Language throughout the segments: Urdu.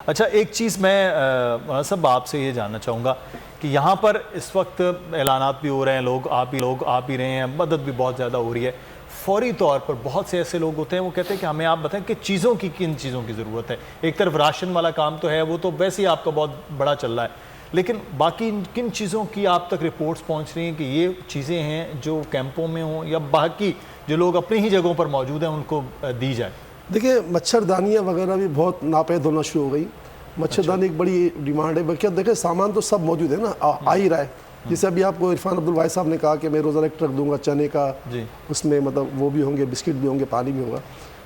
اچھا ایک چیز میں سب آپ سے یہ جاننا چاہوں گا کہ یہاں پر اس وقت اعلانات بھی ہو رہے ہیں، لوگ آ بھی رہے ہیں، مدد بھی بہت زیادہ ہو رہی ہے. فوری طور پر بہت سے ایسے لوگ ہوتے ہیں وہ کہتے ہیں کہ ہمیں آپ بتائیں کہ کن چیزوں کی ضرورت ہے. ایک طرف راشن والا کام تو ہے، وہ تو ویسے ہی آپ کا بہت بڑا چل رہا ہے، لیکن باقی کن چیزوں کی آپ تک رپورٹس پہنچ رہی ہیں کہ یہ چیزیں ہیں جو کیمپوں میں ہوں یا باقی جو لوگ اپنی ہی جگہوں پر موجود ہیں ان کو دی جائے؟ دیکھیں مچھردانیاں وغیرہ بھی بہت ناپید ہونا شروع ہو گئی. مچھردانی ایک بڑی ڈیمانڈ ہے. بلکہ دیکھیں سامان تو سب موجود ہے نا، آ ہی رہا ہے. جیسے ابھی آپ کو عرفان عبدالواحد صاحب نے کہا کہ میں روزانہ ایک ٹرک دوں گا چنے کا، اس میں مطلب وہ بھی ہوں گے، بسکٹ بھی ہوں گے، پانی بھی ہوگا.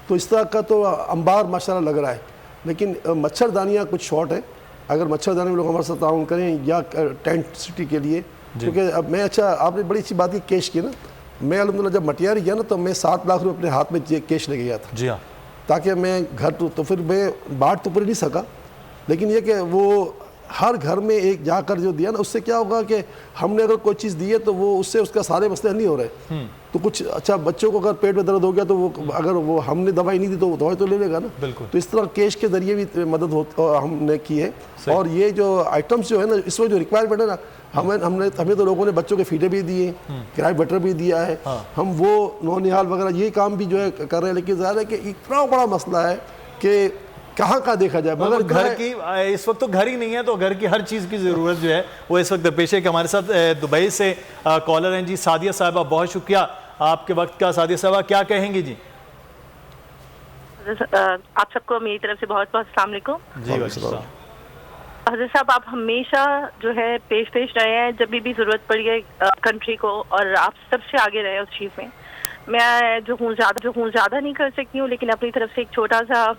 تو اس طرح کا تو انبار ماشاءاللہ لگ رہا ہے. لیکن مچھردانیاں کچھ شارٹ ہیں. اگر مچھردانی میں لوگ ہمارے ساتھ تعاون کریں یا ٹینٹ سٹی کے لیے، کیونکہ اب میں آپ نے بڑی اچھی بات کی کیش کی نا. میں الحمدللہ جب مٹیاری گیا نا تو میں 7 لاکھ روپے اپنے ہاتھ میں کیش لے گیا تھا. جی ہاں. تاکہ میں گھر تو پھر میں بانٹ تو پوری نہیں سکا، لیکن یہ کہ وہ ہر گھر میں ایک جا کر جو دیا نا، اس سے کیا ہوگا کہ ہم نے اگر کوئی چیز دی ہے تو وہ اس سے اس کا سارے مسئلے نہیں ہو رہے. تو کچھ اچھا بچوں کو اگر پیٹ میں درد ہو گیا تو وہ اگر وہ ہم نے دوائی نہیں دی تو وہ دوائی تو لے لے گا نا. بالکل. تو اس طرح کیش کے ذریعے بھی مدد ہم نے کی ہے. اور یہ جو آئٹمس جو ہے نا، اس میں جو ریکوائرمنٹ ہے نا، ہمیں تو لوگوں نے بچوں کے فیڈے بھی دیے، کرائے بٹر بھی دیا ہے. ہم وہ نونہال وغیرہ یہ کام بھی جو ہے کر رہے ہیں. لیکن ظاہر ہے کہ اتنا بڑا مسئلہ ہے کہ کہاں کا دیکھا جائے. مگر گھر کی اس وقت تو گھر ہی نہیں ہے، تو گھر کی ہر چیز کی ضرورت جو ہے وہ اس وقت پیش ہے. کہ ہمارے ساتھ دبئی سے کالر ہیں جی سعدیہ صاحبہ. بہت شکریہ آپ کے وقت کا. سعدیہ صاحبہ کیا کہیں گی جی؟ آپ سب کو میری طرف سے بہت بہت السلام علیکم. جی السلام. حضرت صاحب آپ ہمیشہ جو ہے پیش رہے ہیں جب بھی ضرورت پڑی ہے کنٹری کو، اور آپ سب سے آگے رہے اس چیز میں. میں جو ہوں زیادہ نہیں کر سکتی ہوں، لیکن اپنی طرف سے ایک چھوٹا سا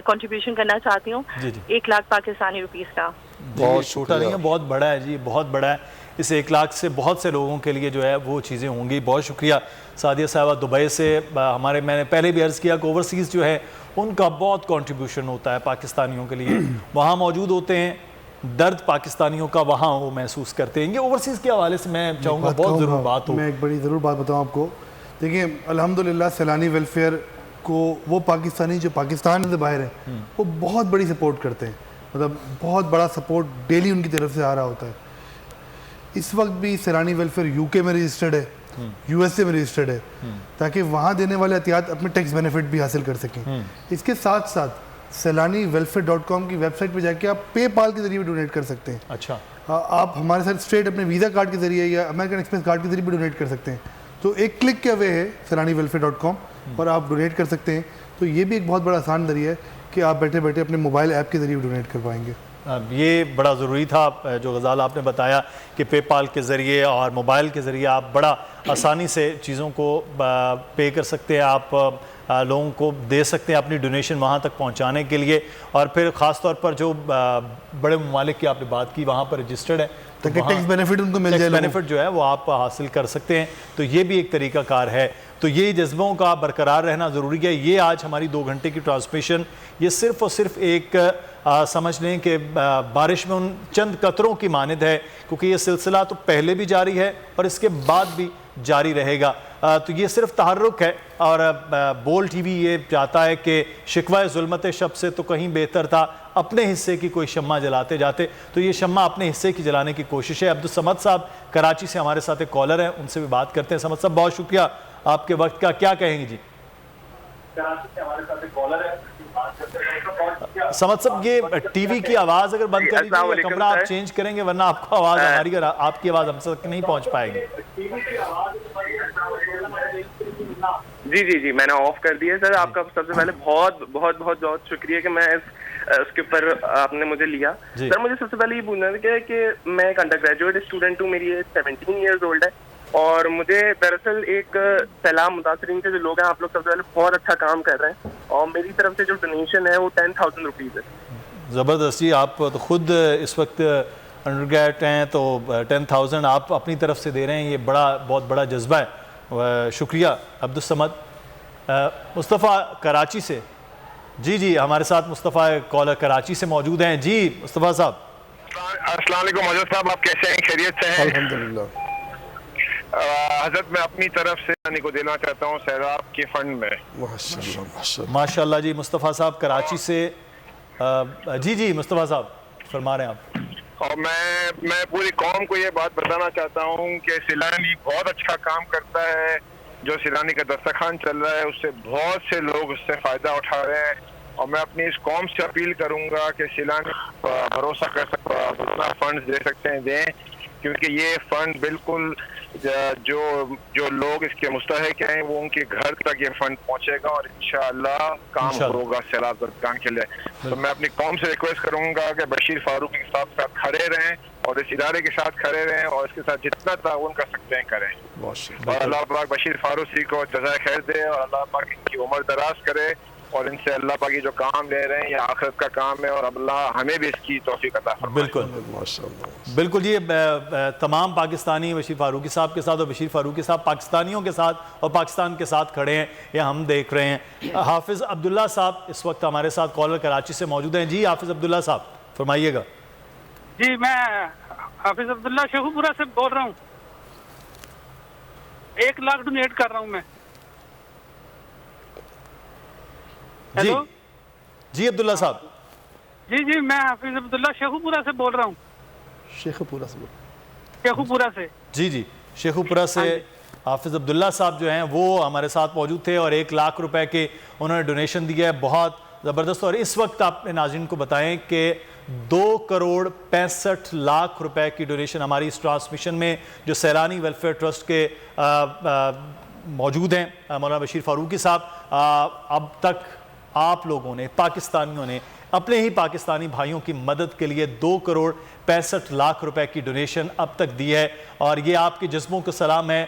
کنٹریبیوشن کرنا چاہتی ہوں. 1 لاکھ پاکستانی روپیز کا. بہت چھوٹا نہیں ہے، بہت بڑا ہے جی، بہت بڑا ہے. اس 1 لاکھ سے بہت سے لوگوں کے لیے جو ہے وہ چیزیں ہوں گی. بہت شکریہ سعدیہ صاحبہ دبئی سے. میں نے پہلے بھی عرض کیا کہ اوورسیز جو ہے ان کا بہت کنٹریبیوشن ہوتا ہے پاکستانیوں کے لیے. وہاں موجود ہوتے ہیں، درد پاکستانیوں کا وہاں وہ محسوس کرتے ہیں. یہ اوورسیز کے حوالے سے میں چاہوں گا بہت ضرور بات ہو. میں ایک بڑی ضرور بات بتاؤں آپ کو. دیکھیں الحمدللہ سیلانی ویلفیئر کو وہ پاکستانی جو پاکستان سے باہر ہیں وہ بہت بڑی سپورٹ کرتے ہیں. مطلب بہت بڑا سپورٹ ڈیلی ان کی طرف سے آ رہا ہوتا ہے. اس وقت بھی سیلانی ویلفیئر یو کے میں رجسٹرڈ ہے، یو ایس اے میں رجسٹرڈ ہے، تاکہ وہاں دینے والے احتیاط اپنے ٹیکس بینیفٹ بھی حاصل کر سکیں. اس کے ساتھ ساتھ سیلانی ویلفیئر.com کی ویب سائٹ پہ جا کے آپ پے پال کے ذریعے بھی ڈونیٹ کر سکتے ہیں. اچھا. آپ ہمارے ساتھ اسٹریٹ اپنے ویزا کارڈ کے ذریعے یا امریکن ایکسپریس کارڈ کے ذریعے بھی ڈونیٹ کر سکتے ہیں. تو ایک کلک کے اوے ہے سیلانی ویلفیئر.com اور آپ ڈونیٹ کر سکتے ہیں. تو یہ بھی ایک بہت بڑا آسان ذریعہ ہے کہ آپ بیٹھے بیٹھے اپنے موبائل ایپ کے ذریعے ڈونیٹ کر پائیں گے. یہ بڑا ضروری تھا جو غزال آپ نے بتایا کہ پے پال کے ذریعے اور موبائل کے ذریعے آپ بڑا آسانی سے چیزوں کو پے کر سکتے ہیں. آپ لوگوں کو دے سکتے ہیں اپنی ڈونیشن وہاں تک پہنچانے کے لیے. اور پھر خاص طور پر جو بڑے ممالک کی آپ نے بات کی وہاں پر رجسٹرڈ ہے، ٹیکس بینیفٹ ان کو مل جائے، ٹیکس بینیفٹ جو ہے وہ آپ حاصل کر سکتے ہیں. تو یہ بھی ایک طریقہ کار ہے. تو یہ جذبوں کا برقرار رہنا ضروری ہے. یہ آج ہماری 2 گھنٹے کی ٹرانسمیشن یہ صرف اور صرف ایک سمجھ لیں کہ بارش میں ان چند قطروں کی مانند ہے، کیونکہ یہ سلسلہ تو پہلے بھی جاری ہے اور اس کے بعد بھی جاری رہے گا. تو یہ صرف تحرک ہے. اور بول ٹی وی یہ چاہتا ہے کہ شکوہ ظلمت شب سے تو کہیں بہتر تھا اپنے حصے کی کوئی شمع جلاتے جاتے. تو یہ شمع اپنے حصے کی جلانے کی کوشش ہے. عبدالصمد صاحب کراچی سے ہمارے ساتھ ایک کالر ہیں، ان سے بھی بات کرتے ہیں. صمد صاحب بہت شکریہ آپ کے وقت کا. کیا کہیں گے جی؟ کراچی سے ہمارے ساتھ ایک کالر ہے. سمجھ صاحب یہ ٹی وی کی آواز اگر بند کر لیجیے، کمرہ آپ چینج کریں گے ورنہ آپ کو آواز ہماری آپ کی آواز ہم تک نہیں پہنچ پائے گی. جی میں نے آف کر دیا. سر آپ کا سب سے پہلے بہت شکریہ کہ میں اس کے اوپر آپ نے مجھے لیا. سر مجھے سب سے پہلے یہ پوچھنا تھا کہ میں ایک انڈر گریجویٹ اسٹوڈنٹ ہوں. میری ایج 17 ایئرز اولڈ ہے اور مجھے دراصل ایک سیلاب متاثرین کے جو لوگ ہیں، آپ لوگ سب سے پہلے بہت اچھا کام کر رہے ہیں اور میری طرف سے جو ڈونیشن ہے وہ 10,000 روپیز ہے. زبردست جی. آپ تو خود اس وقت انڈر گریجویٹ ہیں تو 10,000 آپ اپنی طرف سے دے رہے ہیں. یہ بہت بڑا جذبہ ہے. شکریہ عبدالصمد. مصطفیٰ کراچی سے. جی ہمارے ساتھ مصطفیٰ کالر کراچی سے موجود ہیں. جی مصطفیٰ صاحب. السلام علیکم حضرت صاحب، آپ کیسے ہیں؟ خیریت سے ہیں؟ الحمدللہ. حضرت میں اپنی طرف سے کو دینا چاہتا ہوں سیلاب کے فنڈ میں. ماشاءاللہ جی. مصطفیٰ صاحب کراچی سے جی جی مصطفیٰ صاحب فرما رہے ہیں آپ. اور میں پوری قوم کو یہ بات بتانا چاہتا ہوں کہ سیلانی بہت اچھا کام کرتا ہے. جو سیلانی کا دسترخوان چل رہا ہے اس سے بہت سے لوگ اس سے فائدہ اٹھا رہے ہیں, اور میں اپنی اس قوم سے اپیل کروں گا کہ سیلانی بھروسہ کر سکتا ہے, جتنا فنڈز دے سکتے ہیں دیں, کیونکہ یہ فنڈ بالکل جو لوگ اس کے مستحق ہیں وہ ان کے گھر تک یہ فنڈ پہنچے گا, اور انشاءاللہ کام ہوگا سیلاب زدگان کے لیے. تو میں اپنی قوم سے ریکویسٹ کروں گا کہ بشیر فاروقی کے ساتھ کھڑے رہیں, اور اس ادارے کے ساتھ کھڑے رہیں, اور اس کے ساتھ جتنا تعاون کر سکتے ہیں کریں. اور اللہ پاک بشیر فاروقی کو جزائے خیر دے, اور اللہ پاک ان کی عمر دراز کرے, اور ان سے اللہ پاک یہ جو کام لے رہے ہیں یہ آخرت کا کام ہے, اور اللہ ہمیں بھی اس کی توفیق عطا فرمائے. بالکل یہ تمام پاکستانی بشیر فاروقی صاحب کے ساتھ, اور بشیر فاروقی صاحب پاکستانیوں کے ساتھ اور پاکستان کے ساتھ کھڑے ہیں, یہ ہم دیکھ رہے ہیں. حافظ عبداللہ صاحب اس وقت ہمارے ساتھ کالر کراچی سے موجود ہیں. جی حافظ عبداللہ صاحب فرمائیے گا. جی میں حافظ عبداللہ شیخو پورہ سے بول رہا ہوں. 1 لاکھ ڈونیٹ کر رہا ہوں میں. جی جی عبداللہ صاحب. جی میں حافظ عبداللہ شیخو پورہ سے بول رہا ہوں. شیخو پورہ سے جی شیخو پورہ سے حافظ عبداللہ صاحب جو ہیں وہ ہمارے ساتھ موجود تھے, اور 1 لاکھ روپے کے انہوں نے ڈونیشن دیا ہے, بہت زبردست. اور اس وقت آپ نے ناظرین کو بتائیں کہ 2,65,00,000 روپے کی ڈونیشن ہماری اس ٹرانسمیشن میں جو سیلانی ویلفیئر ٹرسٹ کے موجود ہیں مولانا بشیر فاروقی صاحب, اب تک آپ لوگوں نے, پاکستانیوں نے اپنے ہی پاکستانی بھائیوں کی مدد کے لیے 2,65,00,000 روپے کی ڈونیشن اب تک دی ہے, اور یہ آپ کے جذبوں کو سلام ہے,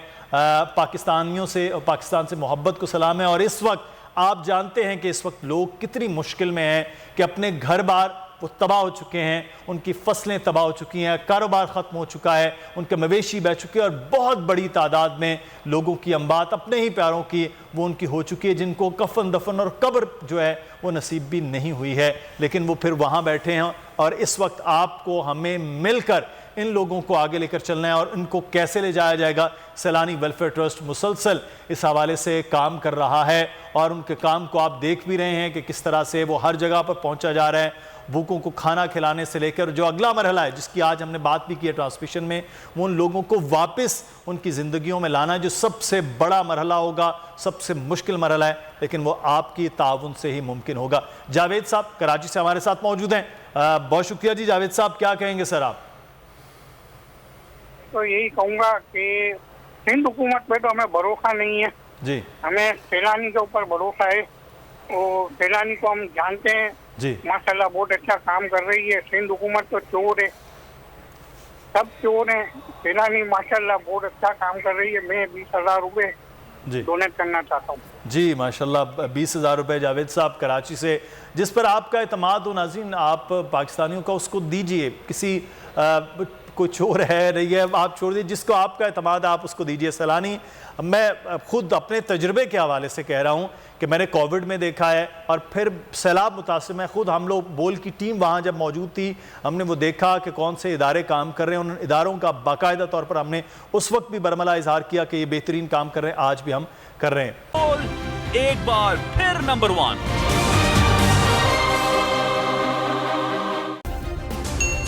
پاکستانیوں سے اور پاکستان سے محبت کو سلام ہے. اور اس وقت آپ جانتے ہیں کہ اس وقت لوگ کتنی مشکل میں ہیں کہ اپنے گھر بار وہ تباہ ہو چکے ہیں, ان کی فصلیں تباہ ہو چکی ہیں, کاروبار ختم ہو چکا ہے, ان کے مویشی بہ چکے ہیں, اور بہت بڑی تعداد میں لوگوں کی اموات اپنے ہی پیاروں کی وہ ان کی ہو چکی ہے, جن کو کفن دفن اور قبر جو ہے وہ نصیب بھی نہیں ہوئی ہے, لیکن وہ پھر وہاں بیٹھے ہیں. اور اس وقت آپ کو ہمیں مل کر ان لوگوں کو آگے لے کر چلنا ہے, اور ان کو کیسے لے جایا جائے گا. سیلانی ویلفیئر ٹرسٹ مسلسل اس حوالے سے کام کر رہا ہے, اور ان کے کام کو آپ دیکھ بھی رہے ہیں کہ کس طرح سے وہ ہر جگہ پر پہنچا جا رہا ہے. بھوکوں کو کھانا کھلانے سے لے کر جو اگلا مرحلہ ہے جس کی آج ہم نے بات بھی کی ہے ٹرانسمیشن میں, وہ ان لوگوں کو واپس ان کی زندگیوں میں لانا, جو سب سے بڑا مرحلہ ہوگا, سب سے مشکل مرحلہ ہے, لیکن وہ آپ کی تعاون سے ہی ممکن ہوگا. جاوید صاحب کراچی سے ہمارے ساتھ موجود ہیں. بہت شکریہ جی جاوید صاحب, کیا کہیں گے سر آپ؟ تو یہی کہوں گا کہ ہند حکومت پہ تو ہمیں بھروسہ نہیں ہے جی, ہمیں سیلانی کے اوپر بھروسہ ہے. اور سیلانی کو ہم جانتے ہیں جی ماشاءاللہ بہت اچھا کام کر رہی ہے. سندھ حکومت تو چور ہے, سب چور ہیں. سیلانی ماشاءاللہ بہت اچھا کام کر رہی ہے. میں 20,000 روپے ڈونیٹ کرنا چاہتا ہوں. جی ماشاءاللہ 20,000 روپے جاوید صاحب کراچی سے, جس پر آپ کا اعتماد ہو ناظرین, آپ پاکستانیوں کا اس کو دیجئے. کسی کوئی چور ہے رہی ہے آپ چھوڑ دیجئے, جس کو آپ کا اعتماد آپ اس کو دیجئے. سیلانی, میں خود اپنے تجربے کے حوالے سے کہہ رہا ہوں کہ میں نے کووڈ میں دیکھا ہے, اور پھر سیلاب متاثر میں خود, ہم لوگ بول کی ٹیم وہاں جب موجود تھی, ہم نے وہ دیکھا کہ کون سے ادارے کام کر رہے ہیں. ان اداروں کا باقاعدہ طور پر ہم نے اس وقت بھی برملا اظہار کیا کہ یہ بہترین کام کر رہے ہیں, آج بھی ہم کر رہے ہیں. ایک بار پھر نمبر 1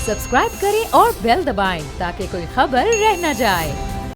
سبسکرائب کریں اور بیل دبائیں تاکہ کوئی خبر رہ نہ جائے.